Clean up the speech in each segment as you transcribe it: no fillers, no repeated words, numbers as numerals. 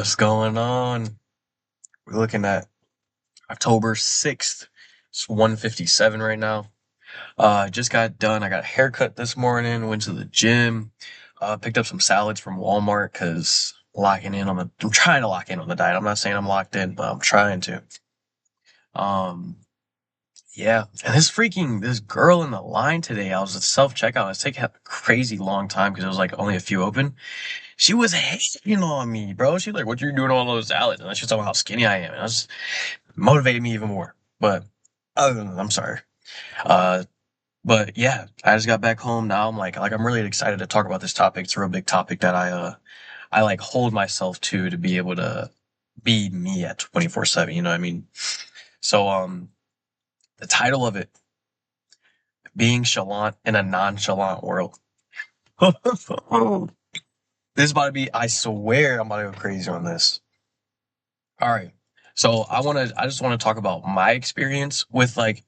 What's going on? We're looking at October 6th. It's 1:57 right now. Just got done. I got a haircut this morning, went to the gym, picked up some salads from Walmart because I'm trying to lock in on the diet. I'm not saying I'm locked in, but I'm trying to. Um, yeah. And this girl in the line today, I was at self-checkout. It was taking a crazy long time because it was like only a few open. She was hating on me, bro. She's like, "What you doing all those salads?" And then she was talking about how skinny I am. And I was motivated me even more. But other than that, I'm sorry. Uh, but yeah, I just got back home now. I'm really excited to talk about this topic. It's a real big topic that I like hold myself to be able to be me at 24/7. You know what I mean? So the title of it, being chalant in a nonchalant world. This is about to be. I swear, I'm about to go crazy on this. All right. So I just want to talk about my experience with like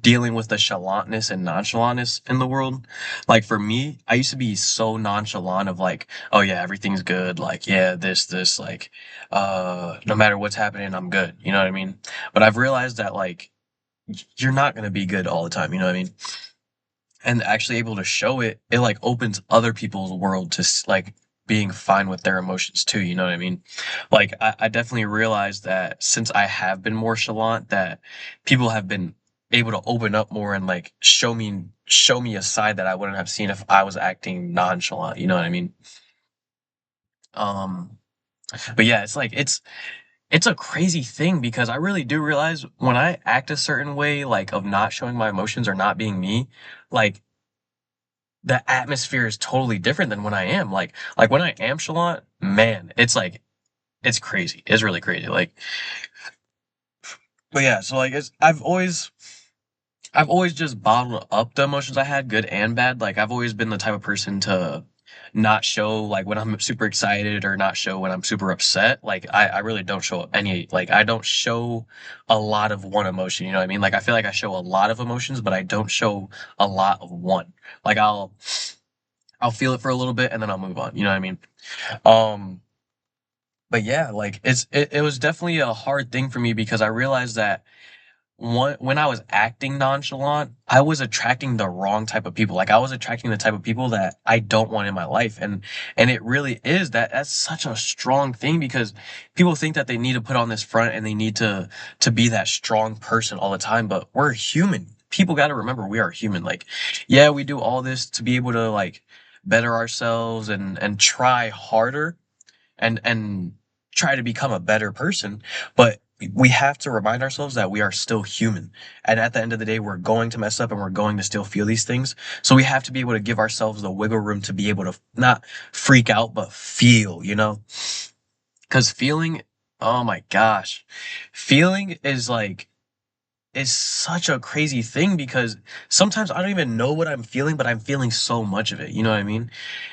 dealing with the chalantness and nonchalantness in the world. Like for me, I used to be so nonchalant of like, oh yeah, everything's good. Like, yeah, this, like, no matter what's happening, I'm good. You know what I mean? But I've realized that like, you're not going to be good all the time. You know what I mean? And actually able to show it, it like opens other people's world to like being fine with their emotions too. You know what I mean? Like I definitely realized that since I have been more chalant, that people have been able to open up more and like show me a side that I wouldn't have seen if I was acting nonchalant. You know what I mean? Um, but yeah, it's a crazy thing because I really do realize when I act a certain way, like of not showing my emotions or not being me, like the atmosphere is totally different than when I am. Like when I am chalant, man, it's crazy. It's really crazy. But yeah, so like I've always just bottled up the emotions I had, good and bad. Like I've always been the type of person to not show like when I'm super excited or not show when I'm super upset. Like I really don't show any like I don't show a lot of one emotion, you know what I mean? Like I feel like I show a lot of emotions, but I don't show a lot of one. Like I'll feel it for a little bit and then I'll move on. You know what I mean? Um, but yeah, like it was definitely a hard thing for me because I realized that when I was acting nonchalant, I was attracting the wrong type of people. Like I was attracting the type of people that I don't want in my life. And it really is that's such a strong thing because people think that they need to put on this front and they need to be that strong person all the time, but we're human. People got to remember we are human. Like, yeah, we do all this to be able to like better ourselves and try harder and try to become a better person, but we have to remind ourselves that we are still human. And at the end of the day, we're going to mess up and we're going to still feel these things. So we have to be able to give ourselves the wiggle room to be able to not freak out, but feel, you know? Because feeling, oh my gosh, feeling is such a crazy thing because sometimes I don't even know what I'm feeling, but I'm feeling so much of it. You know what I mean?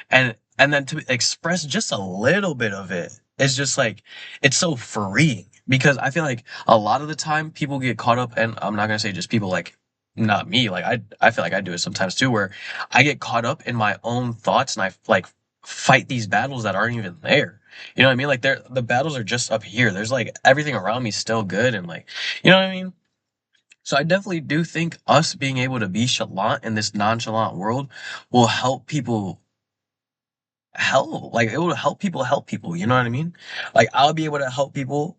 And then to express just a little bit of it is just like it's so freeing because I feel like a lot of the time people get caught up, and I'm not gonna say just people, like not me, like I feel like I do it sometimes too, where I get caught up in my own thoughts and I like fight these battles that aren't even there. You know what I mean? Like the battles are just up here. There's like everything around me still good and like you know what I mean? So I definitely do think us being able to be chalant in this nonchalant world will help people like it will help people, you know what I mean? Like I'll be able to help people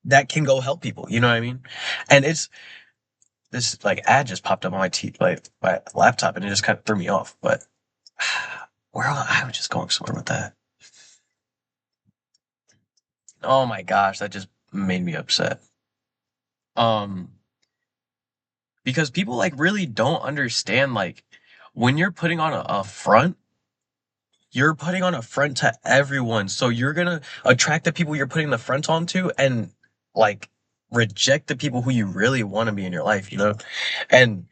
that can go help people, you know what I mean? And it's this like ad just popped up on my laptop and it just kind of threw me off. But where I was just going somewhere with that. Oh my gosh, that just made me upset. Um, because people like really don't understand like when you're putting on a front, you're putting on a front to everyone. So you're gonna attract the people you're putting the front onto and like reject the people who you really want to be in your life, you know? And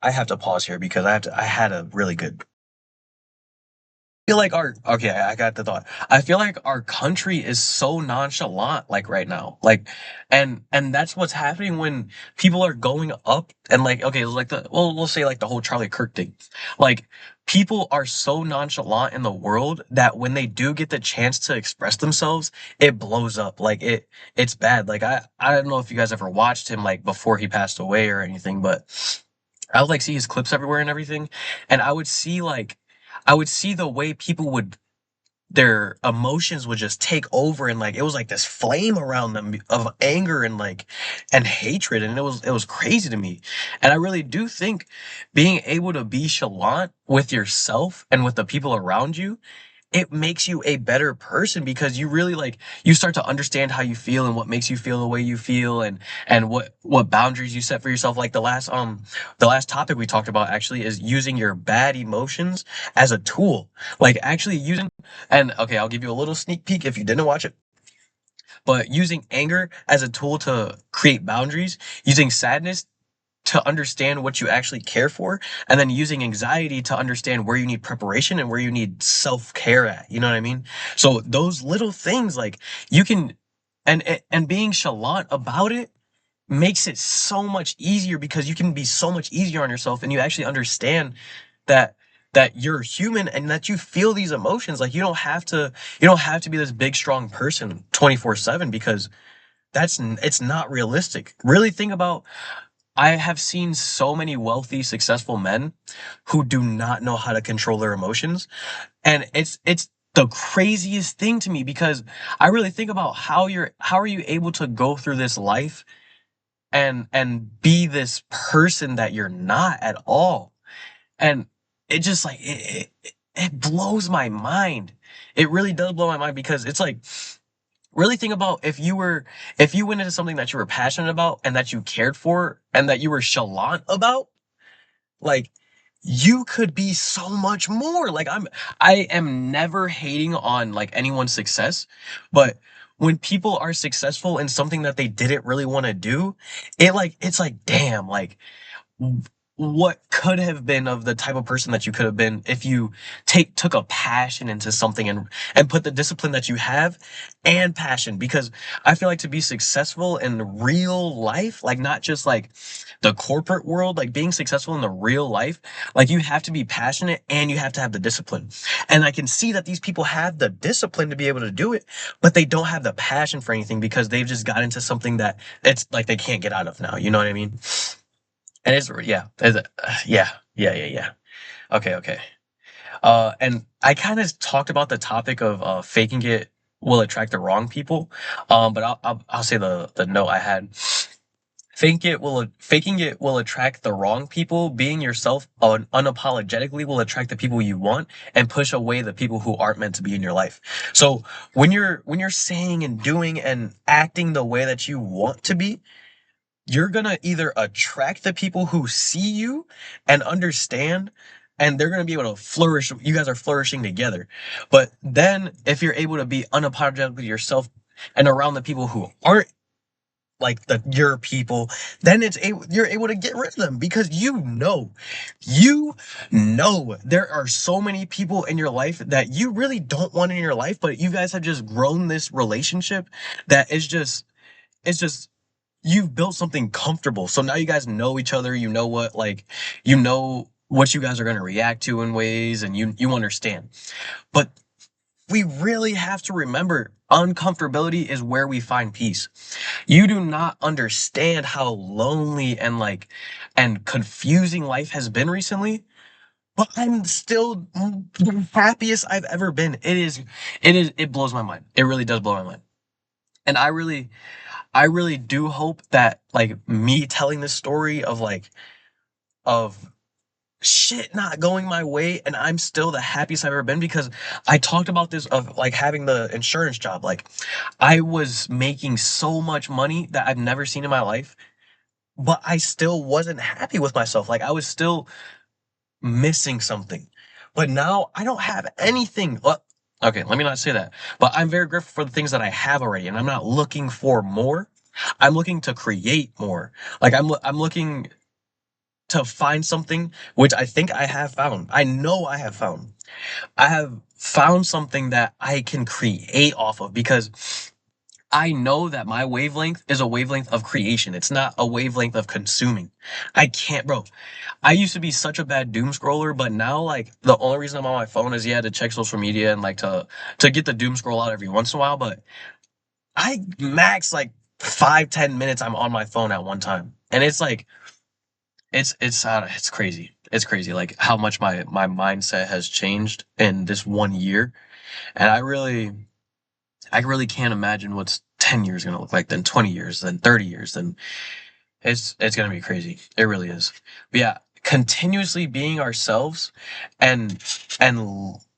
I have to pause here because I had a really good Feel like our okay, I got the thought. I feel like our country is so nonchalant like right now. Like and that's what's happening when people are going up and like okay, like the well we'll say like the whole Charlie Kirk thing. Like people are so nonchalant in the world that when they do get the chance to express themselves, it blows up. Like it's bad. Like I don't know if you guys ever watched him like before he passed away or anything, but I would like see his clips everywhere and everything, and I would see the way people would their emotions would just take over and like it was like this flame around them of anger and like and hatred and it was crazy to me. And I really do think being able to be chalant with yourself and with the people around you, it makes you a better person because you really like you start to understand how you feel and what makes you feel the way you feel and what boundaries you set for yourself. Like the last topic we talked about actually is using your bad emotions as a tool, like actually using. And okay, I'll give you a little sneak peek if you didn't watch it, but using anger as a tool to create boundaries, using sadness to understand what you actually care for, and then using anxiety to understand where you need preparation and where you need self-care at. You know what I mean? So those little things like you can and being chalant about it makes it so much easier because you can be so much easier on yourself and you actually understand that you're human and that you feel these emotions. Like you don't have to be this big strong person 24/7 because it's not realistic. Really think about I have seen so many wealthy, successful men who do not know how to control their emotions. And it's the craziest thing to me because I really think about how are you able to go through this life and be this person that you're not at all. And it just like it blows my mind. It really does blow my mind because it's like really think about if you went into something that you were passionate about and that you cared for and that you were chalant about, like you could be so much more. Like I am never hating on like anyone's success, but when people are successful in something that they didn't really want to do, it's like damn, like what could have been of the type of person that you could have been if you took a passion into something and put the discipline that you have and passion. Because I feel like to be successful in real life, like not just like the corporate world, like being successful in the real life, like you have to be passionate and you have to have the discipline. And I can see that these people have the discipline to be able to do it, but they don't have the passion for anything because they've just got into something that it's like they can't get out of now. You know what I mean? And yeah. Okay, okay. And I kind of talked about the topic of faking it will attract the wrong people. But I'll say the note I had. Faking it will attract the wrong people. Being yourself unapologetically will attract the people you want and push away the people who aren't meant to be in your life. So when you're saying and doing and acting the way that you want to be, you're gonna either attract the people who see you and understand, and they're gonna be able to flourish. You guys are flourishing together. But then, if you're able to be unapologetically yourself and around the people who aren't like your people, then you're able to get rid of them because you know there are so many people in your life that you really don't want in your life, but you guys have just grown this relationship that is just it's just you've built something comfortable. So now you guys know each other. You know what you guys are going to react to in ways and you understand. But we really have to remember uncomfortability is where we find peace. You do not understand how lonely and and confusing life has been recently, but I'm still the happiest I've ever been. It blows my mind. It really does blow my mind. And I really do hope that like me telling this story of of shit not going my way and I'm still the happiest I've ever been because I talked about this of like having the insurance job. Like I was making so much money that I've never seen in my life, but I still wasn't happy with myself. Like I was still missing something. But now I don't have anything. Well, okay, let me not say that. But I'm very grateful for the things that I have already, and I'm not looking for more. I'm looking to create more. Like I'm looking to find something which I think I have found. I know I have found. I have found something that I can create off of because I know that my wavelength is a wavelength of creation. It's not a wavelength of consuming. I can't, bro. I used to be such a bad doom scroller, but now like the only reason I'm on my phone is to check social media and like to get the doom scroll out every once in a while. But I max like 5-10 minutes I'm on my phone at one time, and it's like it's crazy. It's crazy like how much my mindset has changed in this 1 year, and I really can't imagine what's 10 years gonna look like, then 20 years, then 30 years, then it's gonna be crazy. It really is. But yeah, continuously being ourselves and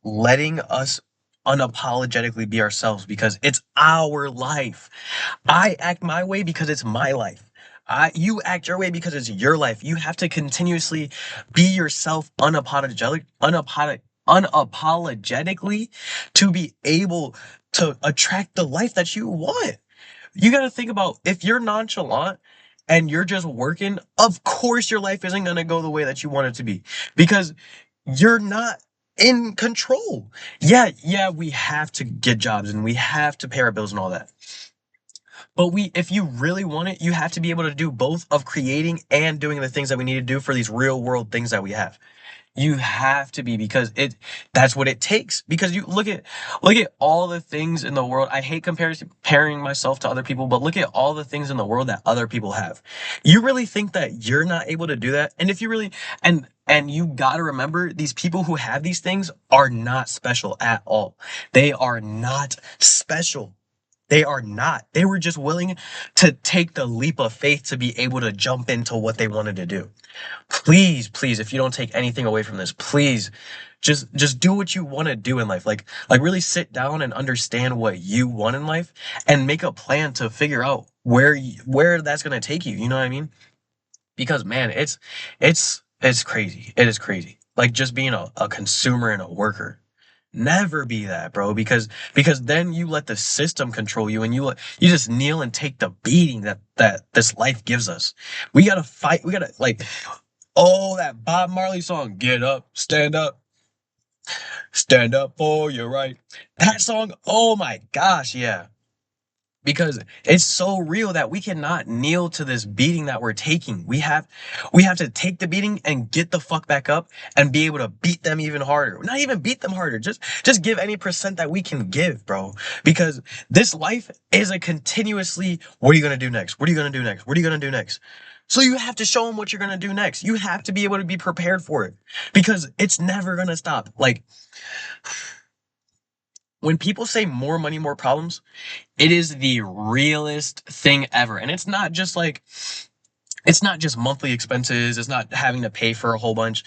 letting us unapologetically be ourselves because it's our life. I act my way because it's my life. You act your way because it's your life. You have to continuously be yourself unapologetically to be able to attract the life that you want. You got to think about if you're nonchalant and you're just working, of course your life isn't going to go the way that you want it to be because you're not in control. Yeah, we have to get jobs and we have to pay our bills and all that. But if you really want it, you have to be able to do both of creating and doing the things that we need to do for these real world things that we have. You have to be because that's what it takes. Because you look at all the things in the world. I hate comparing myself to other people, but look at all the things in the world that other people have. You really think that you're not able to do that? And if you really and you got to remember these people who have these things are not special at all. They are not special. They are not. They were just willing to take the leap of faith to be able to jump into what they wanted to do. Please, if you don't take anything away from this, please just do what you want to do in life. Like really sit down and understand what you want in life and make a plan to figure out where that's going to take you. You know what I mean? Because man, it's crazy. It is crazy. Like just being a consumer and a worker. Never be that, bro, because then you let the system control you and you just kneel and take the beating that this life gives us. We gotta fight. We gotta like, oh, that Bob Marley song, stand up for your right. That song, oh my gosh, yeah. Because it's so real that we cannot kneel to this beating that we're taking. We have to take the beating and get the fuck back up and be able to beat them even harder. Not even beat them harder. Just give any percent that we can give, bro. Because this life is a continuously, what are you gonna do next? What are you gonna do next? What are you gonna do next? So you have to show them what you're gonna do next. You have to be able to be prepared for it because it's never gonna stop. Like when people say more money, more problems, it is the realest thing ever. And it's not just monthly expenses, it's not having to pay for a whole bunch.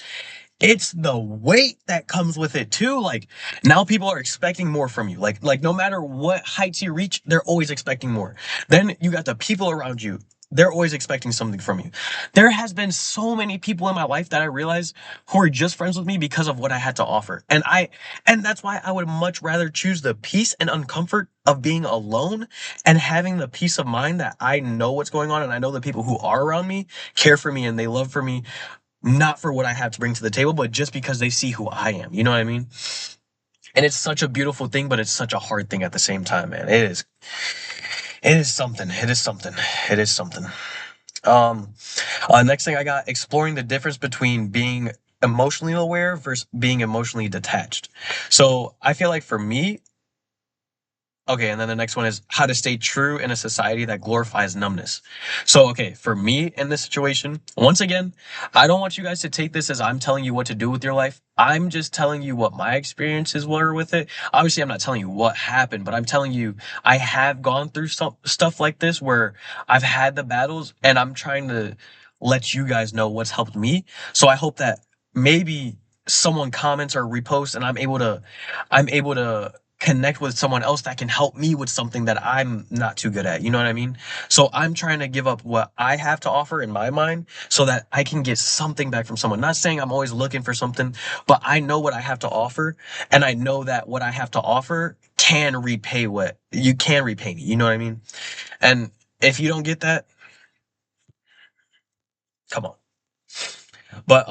It's the weight that comes with it too. Like now people are expecting more from you. Like no matter what heights you reach, they're always expecting more. Then you got the people around you. They're always expecting something from you. There has been so many people in my life that I realized who are just friends with me because of what I had to offer. And that's why I would much rather choose the peace and uncomfort of being alone and having the peace of mind that I know what's going on and I know the people who are around me care for me and they love for me not for what I have to bring to the table, but just because they see who I am. You know what I mean? And it's such a beautiful thing, but it's such a hard thing at the same time, man. It is. It is something. It is something. It is something. Um, Next thing I got exploring the difference between being emotionally aware versus being emotionally detached. So I feel like for me, okay, and then the next one is how to stay true in a society that glorifies numbness. So, okay, for me in this situation, once again, I don't want you guys to take this as I'm telling you what to do with your life. I'm just telling you what my experiences were with it. Obviously, I'm not telling you what happened, but I'm telling you I have gone through some stuff like this where I've had the battles and I'm trying to let you guys know what's helped me. So I hope that maybe someone comments or reposts and I'm able to connect with someone else that can help me with something that I'm not too good at. You know what I mean? So I'm trying to give up what I have to offer in my mind so that I can get something back from someone. Not saying I'm always looking for something, but I know what I have to offer. And I know that what I have to offer can repay what you can repay me. You know what I mean? And if you don't get that, come on. But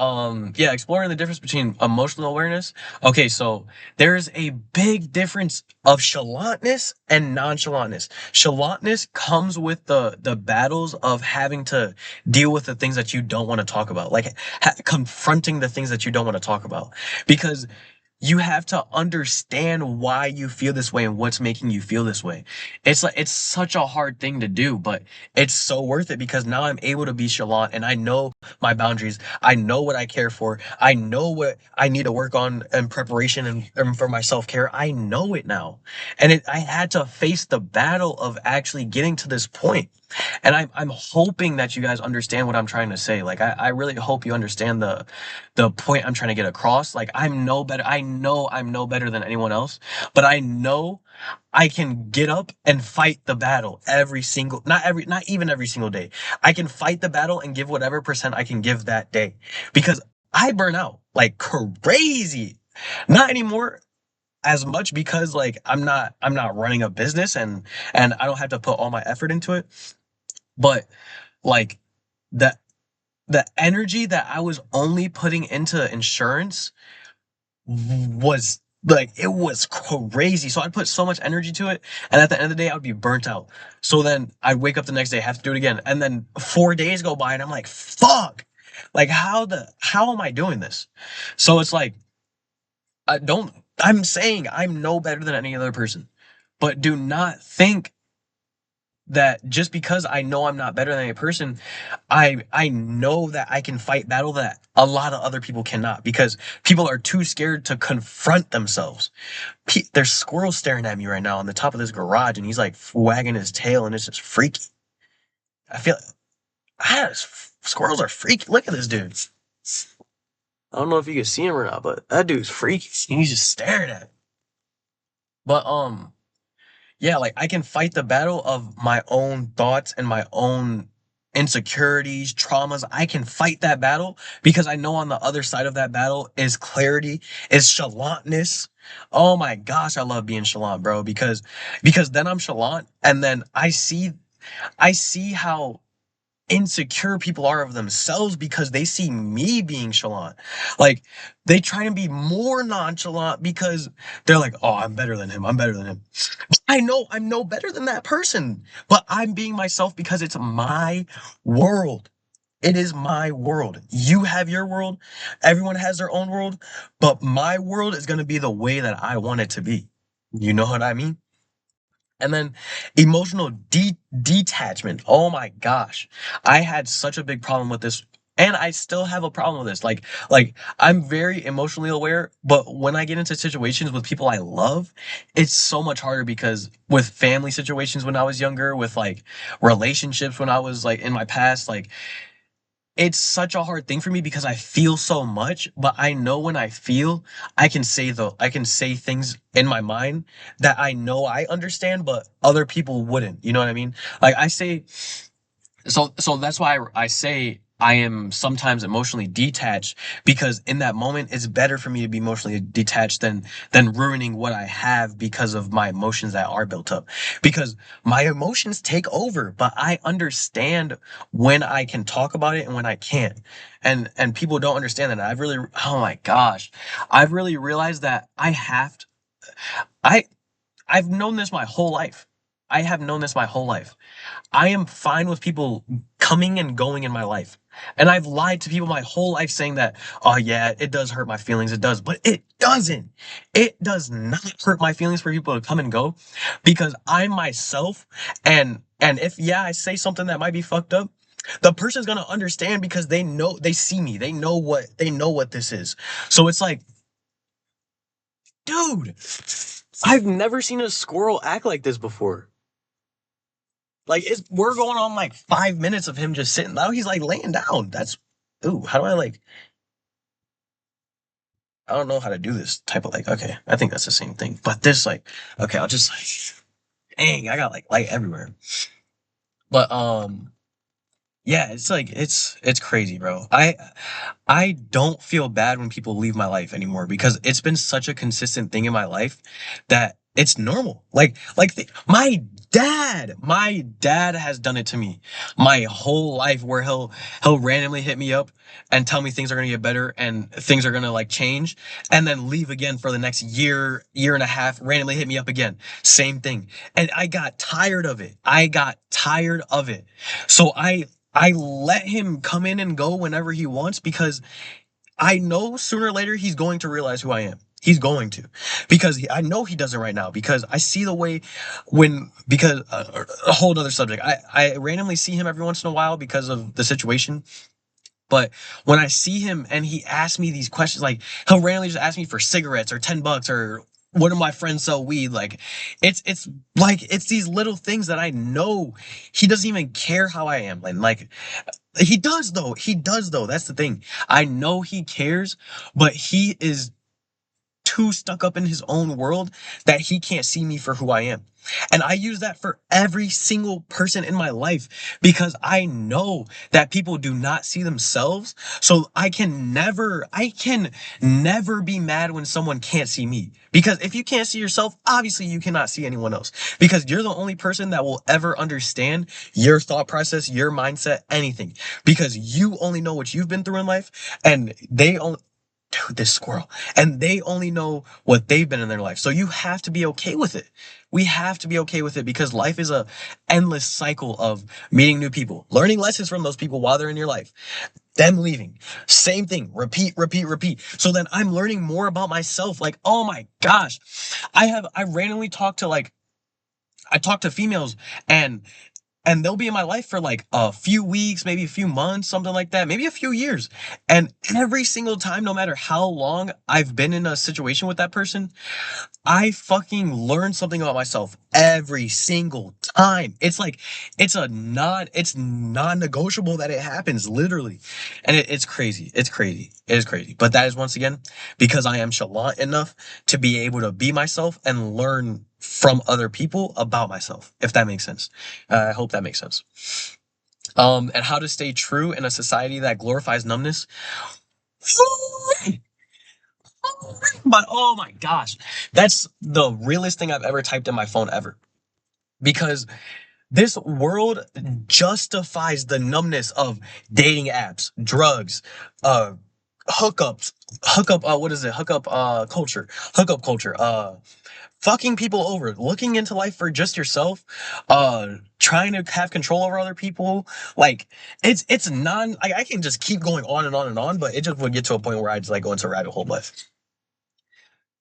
yeah, exploring the difference between emotional awareness. Okay, so there's a big difference of chalantness and nonchalantness. Chalantness comes with the battles of having to deal with the things that you don't want to talk about, like confronting the things that you don't want to talk about, because you have to understand why you feel this way and what's making you feel this way. It's like it's such a hard thing to do, but it's so worth it because now I'm able to be chalant and I know my boundaries. I know what I care for. I know what I need to work on in preparation and for my self-care. I know it now. And I had to face the battle of actually getting to this point. And I'm hoping that you guys understand what I'm trying to say. Like I really hope you understand the point I'm trying to get across. Like I'm no better. I know I'm no better than anyone else, but I know I can get up and fight the battle every single, not even every single day. I can fight the battle and give whatever percent I can give that day because I burn out like crazy. Not anymore as much because like I'm not running a business and I don't have to put all my effort into it. But like the the energy that I was only putting into insurance was like it was crazy. So I'd put so much energy to it, and at the end of the day, I would be burnt out. So then I'd wake up the next day, have to do it again, and then 4 days go by, and I'm like, "Fuck! Like how am I doing this?" So it's like I don't. I'm saying I'm no better than any other person, but do not think that just because I know I'm not better than a person, I know that I can fight battle that a lot of other people cannot because people are too scared to confront themselves. There's squirrels staring at me right now on the top of this garage, and he's like wagging his tail, and it's just freaky. I feel squirrels are freaky. Look at this dude. I don't know if you can see him or not, but that dude's freaky. He's just staring at me. But yeah, like I can fight the battle of my own thoughts and my own insecurities, traumas. I can fight that battle because I know on the other side of that battle is clarity, is chalantness. Oh my gosh, I love being chalant, bro, because then I'm chalant and then I see how insecure people are of themselves because they see me being chalant. Like they try to be more nonchalant because they're like, "Oh, I'm better than him. I'm better than him." I know I'm no better than that person, but I'm being myself because it's my world. It is my world. You have your world. Everyone has their own world, but my world is going to be the way that I want it to be. You know what I mean? And then emotional detachment. Oh my gosh. I had such a big problem with this and I still have a problem with this. Like I'm very emotionally aware, but when I get into situations with people I love, it's so much harder because with family situations when I was younger, with like relationships when I was like in my past, like it's such a hard thing for me because I feel so much, but I know when I feel, I can say things in my mind that I know I understand, but other people wouldn't. You know what I mean? Like I say, so that's why I say I am sometimes emotionally detached because in that moment it's better for me to be emotionally detached than ruining what I have because of my emotions that are built up. Because my emotions take over, but I understand when I can talk about it and when I can't. And people don't understand that. I've really oh my gosh. I've really realized that I I've known this my whole life. I have known this my whole life. I am fine with people coming and going in my life. And I've lied to people my whole life saying that, oh yeah, it does hurt my feelings. It does, but it doesn't. It does not hurt my feelings for people to come and go because I'm myself. And if, yeah, I say something that might be fucked up, the person's going to understand because they see me. They know what this is. So it's like, dude, I've never seen a squirrel act like this before. Like we're going on like 5 minutes of him just sitting. Now he's like laying down. That's ooh. How do I like? I don't know how to do this type of like. Okay, I think that's the same thing. But this like, okay, I'll just like, dang, I got like light everywhere. But yeah, it's like it's crazy, bro. I don't feel bad when people leave my life anymore because it's been such a consistent thing in my life that it's normal. My dad has done it to me my whole life where he'll randomly hit me up and tell me things are going to get better and things are going to like change and then leave again for the next year and a half, randomly hit me up again. Same thing. And I got tired of it. I got tired of it. So I let him come in and go whenever he wants because I know sooner or later he's going to realize who I am. He's going to, because I know he doesn't right now because I see the way because a whole other subject. I randomly see him every once in a while because of the situation. But when I see him and he asks me these questions, like he'll randomly just ask me for cigarettes or $10 or one of my friends sell weed. Like it's like it's these little things that I know he doesn't even care how I am. And like he does though. He does though. That's the thing. I know he cares, but he is too stuck up in his own world that he can't see me for who I am. And I use that for every single person in my life because I know that people do not see themselves. So I can never be mad when someone can't see me. Because if you can't see yourself, obviously you cannot see anyone else. Because you're the only person that will ever understand your thought process, your mindset, anything. Because you only know what you've been through in life and they only, dude, this squirrel. And they only know what they've been in their life. So you have to be okay with it. We have to be okay with it because life is a endless cycle of meeting new people, learning lessons from those people while they're in your life, them leaving. Same thing. Repeat, repeat, repeat. So then I'm learning more about myself. Like, oh my gosh. I randomly I talk to females and they'll be in my life for like a few weeks, maybe a few months, something like that, maybe a few years. And every single time, no matter how long I've been in a situation with that person, I fucking learn something about myself every single time. It's like, it's non-negotiable that it happens, literally. And it's crazy. It's crazy. It is crazy. But that is once again, because I am chalant enough to be able to be myself and learn from other people about myself, if that makes sense. I hope that makes sense. And how to stay true in a society that glorifies numbness. But oh my gosh, that's the realest thing I've ever typed in my phone ever. Because this world justifies the numbness of dating apps, drugs, uh, hookups, what is it? Hookup culture, fucking people over, looking into life for just yourself, trying to have control over other people. Like I can just keep going on and on and on, but it just would get to a point where I just like go into a rabbit hole. But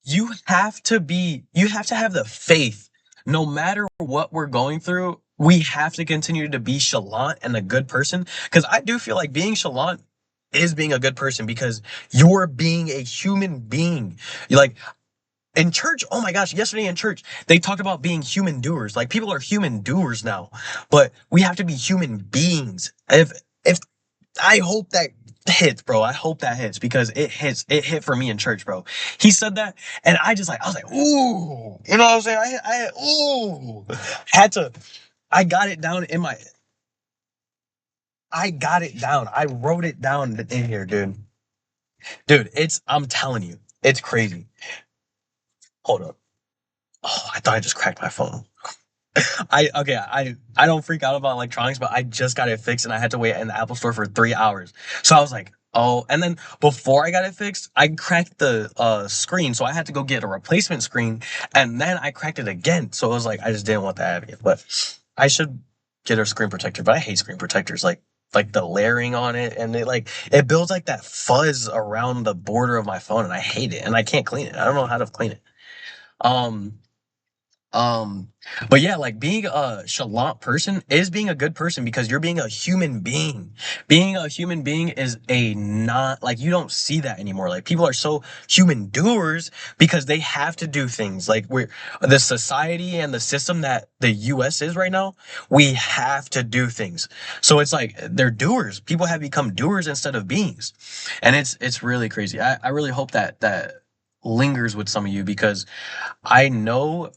you have to have the faith no matter what we're going through. We have to continue to be chalant and a good person because I do feel like being chalant is being a good person because you're being a human being. You like in church, oh my gosh, yesterday in church, they talked about being human doers. Like people are human doers now, but we have to be human beings. If I hope that hits, bro. I hope that hits because it hits. It hit for me in church, bro. He said that, and I was like, ooh, you know what I'm saying? Ooh, had to. I got it down in my. I got it down. I wrote it down in here, dude. Dude, I'm telling you, it's crazy. Hold up. Oh, I thought I just cracked my phone. I don't freak out about electronics, but I just got it fixed and I had to wait in the Apple store for 3 hours. So I was like, oh, and then before I got it fixed, I cracked the screen, so I had to go get a replacement screen, and then I cracked it again. So it was like I just didn't want that heavy, but I should get a screen protector. But I hate screen protectors, like the layering on it, and it builds like that fuzz around the border of my phone, and I hate it, and I can't clean it. I don't know how to clean it. Um, um, but yeah, like being a chalant person is being a good person because you're being a human being. Being a human being is a not like you don't see that anymore. Like people are so human doers because they have to do things. Like we're the society and the system that the US is right now, we have to do things. So it's like they're doers. People have become doers instead of beings. And it's really crazy. I really hope that lingers with some of you because I know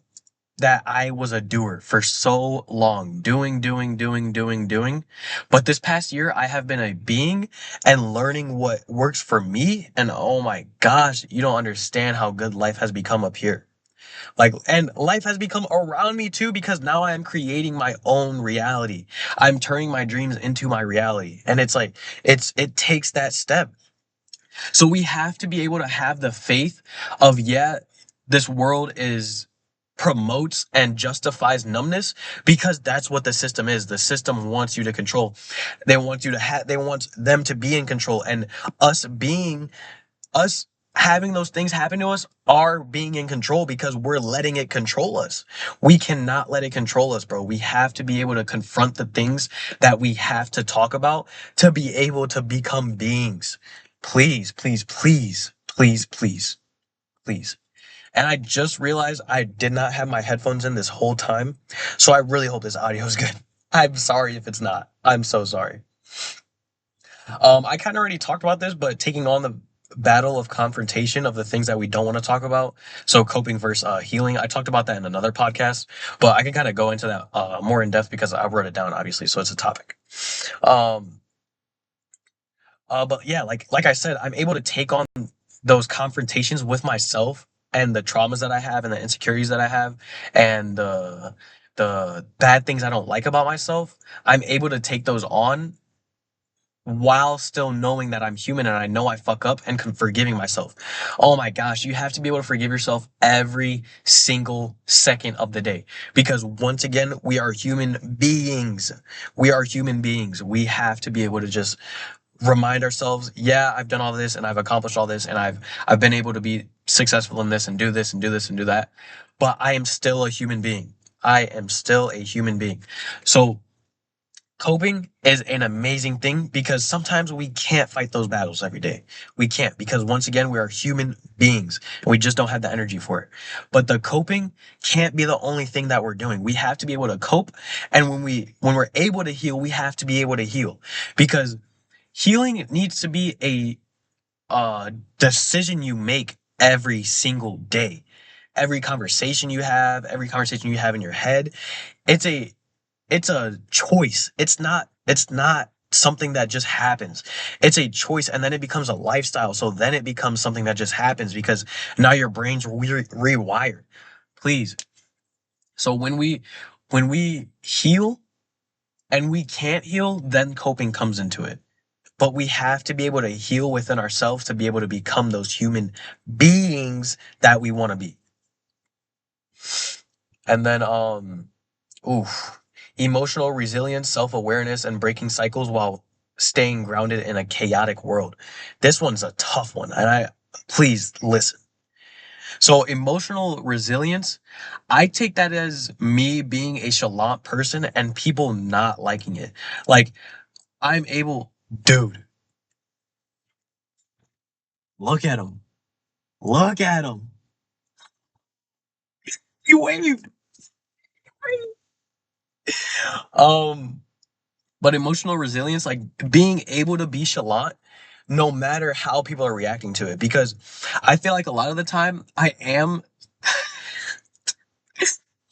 that I was a doer for so long, doing. But this past year, I have been a being and learning what works for me. And oh my gosh, you don't understand how good life has become up here. Like, and life has become around me too because now I am creating my own reality. I'm turning my dreams into my reality. And it's like, it takes that step. So we have to be able to have the faith of, yeah, this world is promotes and justifies numbness because that's what the system is. The system wants you to control. They want you to have, they want them to be in control. And us being, us having those things happen to us are being in control because we're letting it control us. We cannot let it control us, bro. We have to be able to confront the things that we have to talk about to be able to become beings. Please, please, please, please, please, please. And I just realized I did not have my headphones in this whole time. So I really hope this audio is good. I'm sorry if it's not. I'm so sorry. I kind of already talked about this, but taking on the battle of confrontation of the things that we don't want to talk about. So coping versus healing. I talked about that in another podcast, but I can kind of go into that more in depth because I wrote it down, obviously. So it's a topic. Um, but yeah, like I said, I'm able to take on those confrontations with myself and the traumas that I have and the insecurities that I have and the bad things I don't like about myself. I'm able to take those on while still knowing that I'm human and I know I fuck up and forgiving myself. Oh my gosh, you have to be able to forgive yourself every single second of the day because once again, we are human beings. We are human beings. We have to be able to just remind ourselves, yeah, I've done all this and I've accomplished all this and I've been able to be successful in this and do this and do this and do that. But I am still a human being. I am still a human being. So coping is an amazing thing because sometimes we can't fight those battles every day. We can't because once again, we are human beings and we just don't have the energy for it. But the coping can't be the only thing that we're doing. We have to be able to cope. And when we're able to heal, we have to be able to heal because healing needs to be a decision you make every single day. Every conversation you have in your head, it's a it's a choice. It's not something that just happens. It's a choice and then it becomes a lifestyle. So then it becomes something that just happens because now your brain's rewired. Please. So when we heal and we can't heal, then coping comes into it. But we have to be able to heal within ourselves to be able to become those human beings that we want to be. And then oof, emotional resilience, self-awareness, and breaking cycles while staying grounded in a chaotic world. This one's a tough one, and I please listen. So emotional resilience, I take that as me being a chalant person and people not liking it. Like I'm able, dude, look at him. Look at him. He waved. Um, but emotional resilience, like being able to be chalant, no matter how people are reacting to it, because I feel like a lot of the time I am.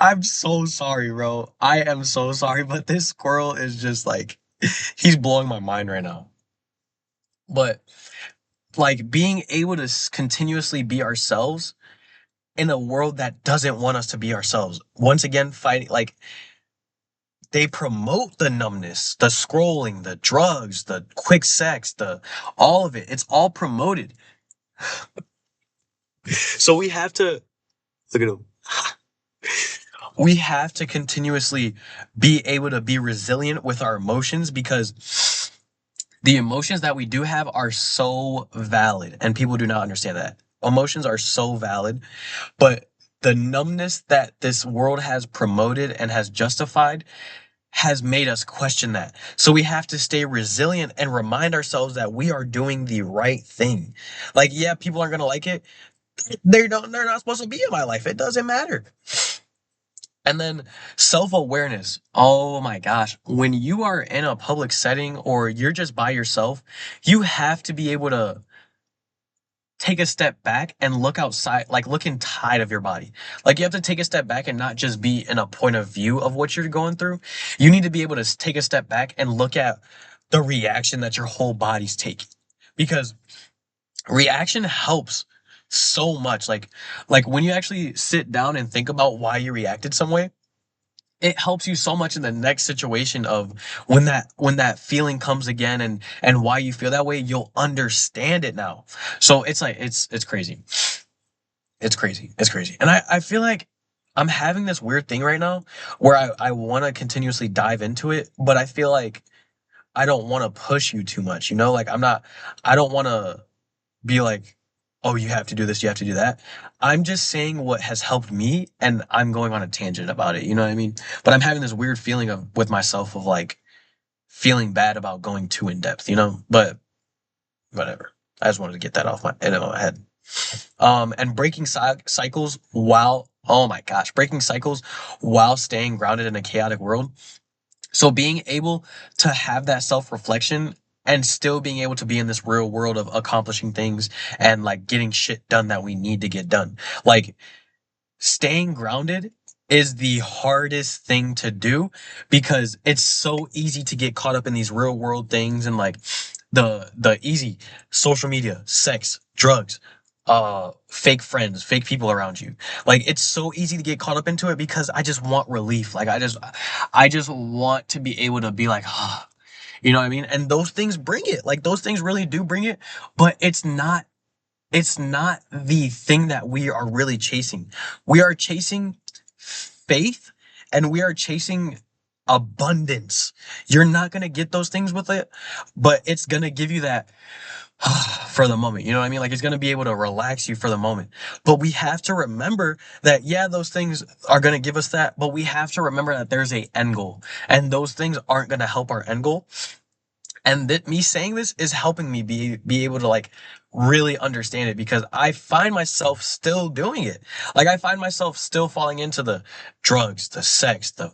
I'm so sorry, bro. I am so sorry, but this squirrel is just like he's blowing my mind right now. But like being able to continuously be ourselves in a world that doesn't want us to be ourselves. Once again, fighting like they promote the numbness, the scrolling, the drugs, the quick sex, the all of it. It's all promoted. So we have to look at him. We have to continuously be able to be resilient with our emotions because the emotions that we do have are so valid and people do not understand that. Emotions are so valid, but the numbness that this world has promoted and has justified has made us question that. So we have to stay resilient and remind ourselves that we are doing the right thing. Like, yeah, people aren't gonna like it. They're not supposed to be in my life. It doesn't matter. And then self-awareness. Oh my gosh. When you are in a public setting or you're just by yourself, you have to be able to take a step back and look outside, like look inside of your body. Like you have to take a step back and not just be in a point of view of what you're going through. You need to be able to take a step back and look at the reaction that your whole body's taking. Because reaction helps. so much. Like when you actually sit down and think about why you reacted some way, it helps you so much in the next situation of when that feeling comes again, and why you feel that way, you'll understand it now. So it's like it's crazy. It's crazy. And I feel like I'm having this weird thing right now where I want to continuously dive into it, but I feel like I don't want to push you too much, you know? Like I don't want to be like, oh, you have to do this, you have to do that. I'm just saying what has helped me, and I'm going on a tangent about it. You know what I mean? But I'm having this weird feeling of with myself of like feeling bad about going too in depth, you know? But whatever. I just wanted to get that off my head. And breaking cycles while, oh my gosh, breaking cycles while staying grounded in a chaotic world. So being able to have that self reflection and still being able to be in this real world of accomplishing things and like getting shit done that we need to get done. Like staying grounded is the hardest thing to do because it's so easy to get caught up in these real world things and like the easy social media, sex, drugs, fake friends, fake people around you. Like it's so easy to get caught up into it because I just want relief. Like I just want to be able to be like, ah, you know what I mean? And those things bring it. Like those things really do bring it, but it's not the thing that we are really chasing. We are chasing faith, and we are chasing abundance. You're not going to get those things with it, but it's going to give you that for the moment. You know what I mean? Like it's going to be able to relax you for the moment. But we have to remember that, yeah, those things are going to give us that, but we have to remember that there's a end goal, and those things aren't going to help our end goal. And that me saying this is helping me be able to like really understand it because I find myself still doing it. Like I find myself still falling into the drugs, the sex, the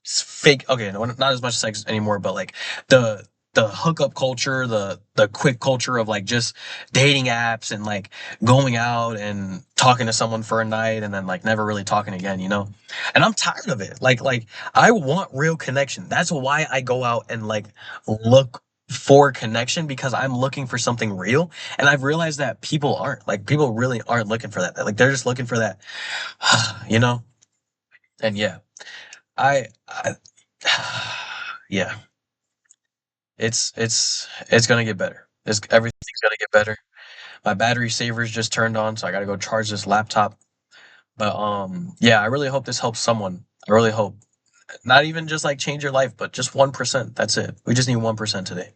fake, okay, no, not as much sex anymore, but like the hookup culture, the quick culture of like just dating apps and like going out and talking to someone for a night and then like never really talking again, you know? And I'm tired of it. Like I want real connection. That's why I go out and like look for connection because I'm looking for something real. And I've realized that people aren't. Like people really aren't looking for that. Like they're just looking for that, you know? And yeah. I yeah, it's gonna get better. Everything's gonna get better. My battery saver's just turned on, so I gotta go charge this laptop. But yeah, I really hope this helps someone. I really hope. Not even just like change your life, but just 1%. That's it. We just need 1% today.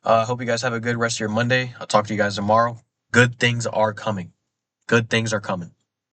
I hope you guys have a good rest of your Monday. I'll talk to you guys tomorrow. Good things are coming. Good things are coming.